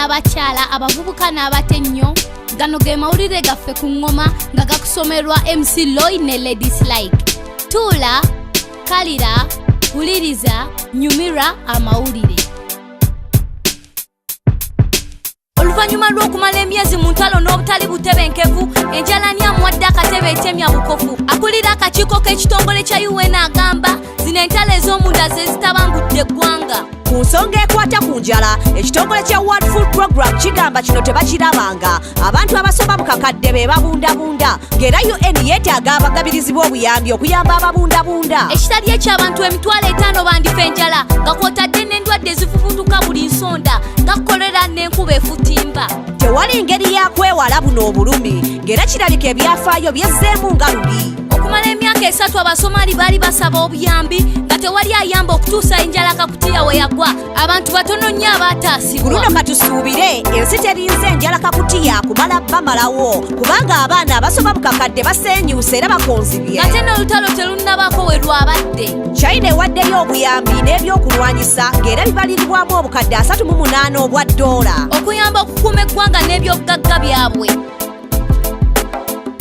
y'abakyala abavubuka n'abate nnyo. Gano ge mawulire gaffe ku ngoma nga gakusomerwa MC Loy ne Ladies Like. Tuula, kalira, wuliriza, nyumira amawulire. Oluvanyuma lw'okumala emyezi mu ntalo n'obutali butebenkevu, enjala nyamuwadde akatebe etemya bukofu. Akulira akakiiko k'ekitongole kya UN agamba zino entalo ez'omunda ze zitabangudde eggwanga. Ku nsonga ekwata ku njala, ekitongole kya World Food Program kigamba kino tebakirabanga. Abantu abasoma mu kakadde be babundabunda, ng'era UN yeetaaga abagabirizi b'obuyambi okuyamba ababundabunda. Ekitali eky'abantu emitwalo 5 bandifa enjala nga kw'otadde n'endwadde ezifufutuka buli nsonda nga kolera n'enkuba efutimba. Tewali ngeri ya kwewala buno obulumi, ng'era kirabika ebyafaayo byezzeemu nga luli. Okumala emyaka 3 Abasomali baali basaba obuyambi nga tewali ayamba okutuusa enjala kakutiya we yagwa. Abantu batono nnyo abaataasibwa. Ku luno katusuubire ensi terinze enjala kakutiya kumala bamalawo, kubanga abaana abasoma mu kakadde baseenyuuse era bakonzibye. Ate n'olutalo terunnabako we lwabadde. China ewaddeyo obuyambi n'ebyokulwanyisa ng'era bibalirirwamu obukadde 38 obwa $, okuyamba okukuuma eggwanga n'ebyobugagga byabwe.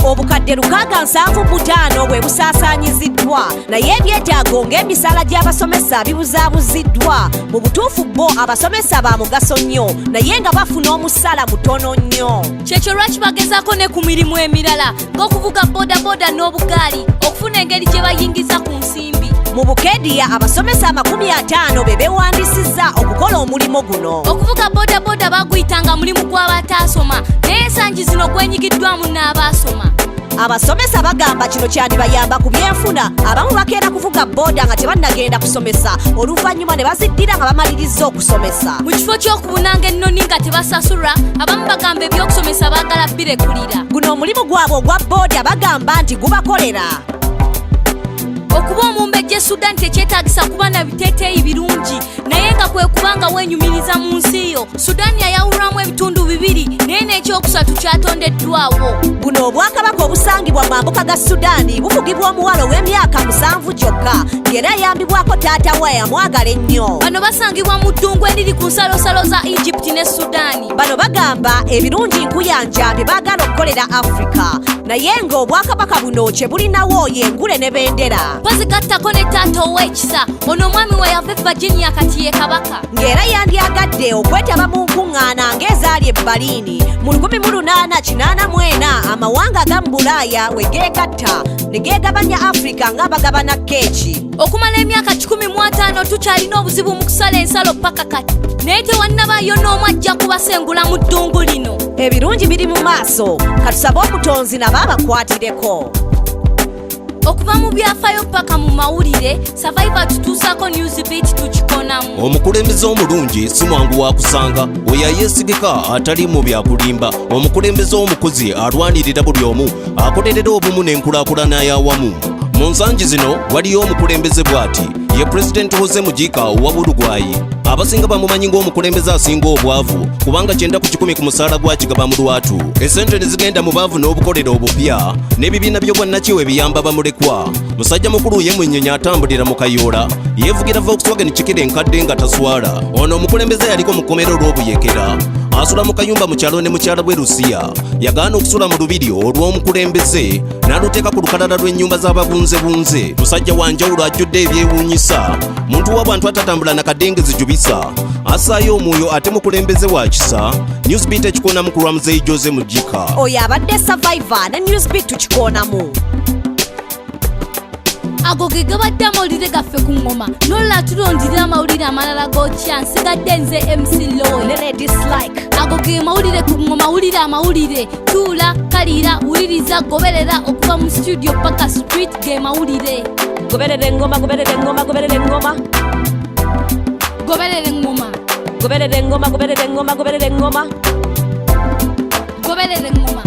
Obukadde 675 bwe busaasaanyiziddwa, naye ebyetaago ng'emisaala gy'abasomesa bibuzaabuziddwa. Mu butuufu bo abasomesa ba mugaso nnyo, naye nga bafuna omusaala mutono nnyo. Kyekyo lwaki bagezaako ne ku mirimu emirala ng'okuvuga bodaboda n'obugaali okufuna engeri gye bayingiza ku nsimbi. Mu Bukedia abasomesa 50 be beewandisizza okukola omulimu guno. Okuvuga bodaboda baguyitanga mulimu gw'abataasoma, naye ensangi zino gwenyigiddwamu n'abaasoma. Abasomesa bagamba kino kyandibayamba ku byenfuna. Abamu bakeera kuvuga boda nga tebannagenda kusomesa, oluvannyuma ne baziddira nga bamaliriza okusomesa. Mu kifo ky'okubunanga ennoni nga tebasasulwa, abamu bagamba ebyokusomesa baagala birekulira. Guno omulimu gwabwe ogwa boda bagamba nti gubakolera. Okuba omumbejja Sudan tekyetaagisa kuba na biteeteeyi birungi, naye nga kwe kubanga wenyumiriza mu nsi yo. Sudan yayawulwamu ebitundu 2 naye n'ekyokusatu kyatondeddwawo. Buno obwakabaka obusangibwa mu mambuka ga Sudaani bufugibwa omuwala ow'emyaka 7 gyokka, ng'era yambibwako taata we yamwagala ennyo. Bano basangibwa mu ddungu eriri ku nsalosalo za Egypt ne Sudaani. Bano bagamba ebirungi nkuyanja bye baagala okukolera Afrika, naye ng'obwakabaka buno kye bulinawo y'engule ne bendera. Bazigattako ne taata ow'ekisa, ono omwami we yava e Virginia kati ye kabaka. Ng'era yandyagadde okwetaba mu nkuŋŋaana ng'ezaali e Berlin mu 1884 amawanga ga Bulaaya we geegatta ne geegabanya Afrika nga bagabana keeki. Okumala emyaka 15 tukyalina obuzibu mu kusala ensalo paka kati, naye tewannabaayo n'omu ajja kubasengula mu ddungu lino. Ebirungi biri mu maaso, katusabe omutonzi nabo abakwatireko. Okuva mu byafaayo paka mu mawulire, Survivor tutuusaako Newsbeat tukikonamu. Omukulembeze omulungi si mwangu wa kusanga, oyo ayeesigika atali mu byakulimba. Omukulembeze omukozi alwanirira buli omu, akolerera obumu n'enkulaakulana y'awamu. Mu nsangi zino waliyo omukulembeze bw'ati, ye President Jose Mujiika owa Uruguay. Abasinga bamumanyi ng'omukulembeze asinga obwavu, kubanga 9 ku 10 ku musaala gwa kigaba mu lwatu. Esente ne zigenda mu baavu n'obukolera obupya, n'ebibiina by'obwannakiwe biyamba bamulekwa. Musajja mukulu ye Mwennyonyi atambulira mu Kayoola, yeevugira Volkswagen Kikere enkadde nga taswala. Ono omukulembeze yaliko mu kkomero olw'obuyekera, asula mu kayumba mu kyalo ne mukyala bwe Lusiya. Yagaana okusula mu lubiri olw'omukulembeze n'aluteeka ku lukalala lw'ennyumba z'ababunzebunze. Musajja wa njawulo ajjudde ebyewuunyisa, muntu w'abantu atatambula na kadengezi jubisa, asaayo omwoyo ate mukulembeze wa kisa. Newsbeat ekikoonamu ku lwa Muzeeyi Jose Mujiika. Oyo abadde Survivor ne Newsbeat tukikoonamu. Ago ge gabadde amawulire gaffe ku ngoma, n'olulala tulondirira amawulire amalala g'okya. Nsigadde nze MC Loy ne Ladies Like. Ago ge mawulire ku ngoma, wulira amawulire. Tuula, kalira, wuliriza, goberera okuva mu studio paka street ge mawulire. Goberera engoma, goberera engoma, goberera engoma. Goberera engoma. Goberera engoma, goberera engoma, goberera engoma. Goberera engoma.